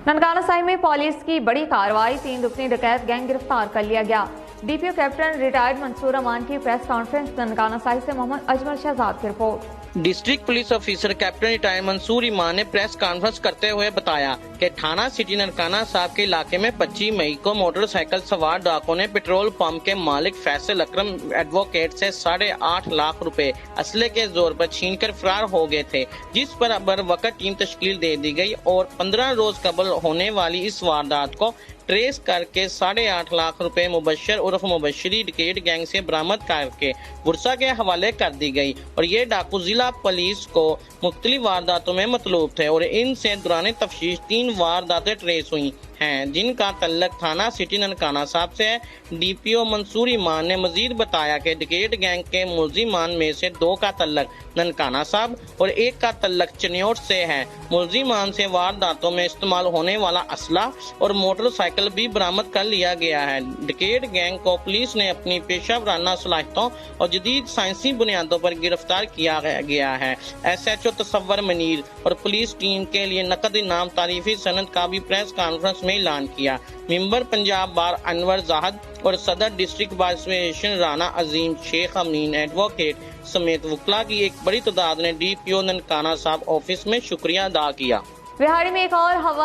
ननकाना साहिब में पुलिस की बड़ी कार्रवाई, 3 दुगनी डकैत गैंग गिरफ्तार कर लिया गया। डीपीओ कैप्टन रिटायर्ड मंसूर अमान की प्रेस कॉन्फ्रेंस। ननकाना साहिब से मोहम्मद अजमल शहजाद की report. District police officer captain retired Mansoor Iman ने प्रेस कॉन्फ्रेंस करते हुए बताया कि थाना सिटी ननकाना साहब के इलाके में 25 मई को मोटरसाइकिल सवार डाकुओं ने पेट्रोल पंप के मालिक फैसल अकरम एडवोकेट से 8.5 लाख रुपए असले के जोर पर छीनकर फरार हो गए थे, जिस पर बर वक्त टीम तश्कील दे दी गई और 15 रोज कबल होने वाली इस वारदात को ट्रेस करके 8.5 लाख रुपए मुबशर उर्फ मुबशरी डकैत गैंग से बरामद करके बुरसा के हवाले कर दी गई। और ये डाकू जिला पुलिस को मुख्तलिफ वारदातों में मतलूब थे और इनसे दौरान तफ्तीश 3 वारदातें ट्रेस हुई हैं, जिनका तल्लक थाना सिटी ननकाना साहब से है। डीपीओ मंसूर इमान ने मजीद बताया कि डकैत गैंग के मुलजिमान में से 2 का तल्लक ननकाना साहब और 1 का तल्लक चनियोट से है। मुलजिमान से वारदातों में इस्तेमाल होने वाला असला और मोटरसाइकिल भी बरामद कर लिया गया है। डकैत गैंग को पुलिस ने अपनी पेशा वराना सलाहियतों और जदीद साइंसी बुनियादों पर गिरफ्तार किया गया है। SHO तसव्वुर मनीर और पुलिस टीम के लिए नकद इनाम तारीफी सनद का भी प्रेस कॉन्फ्रेंस में ऐलान किया। मेंबर पंजाब बार अनवर जाहद और सदर डिस्ट्रिक्ट बार एसोसिएशन राना अजीम शेख अमीन एडवोकेट समेत वकला की एक बड़ी तादाद ने डीपीओ ननकाना साहब ऑफिस में शुक्रिया अदा किया। विहाड़ी में एक और हवा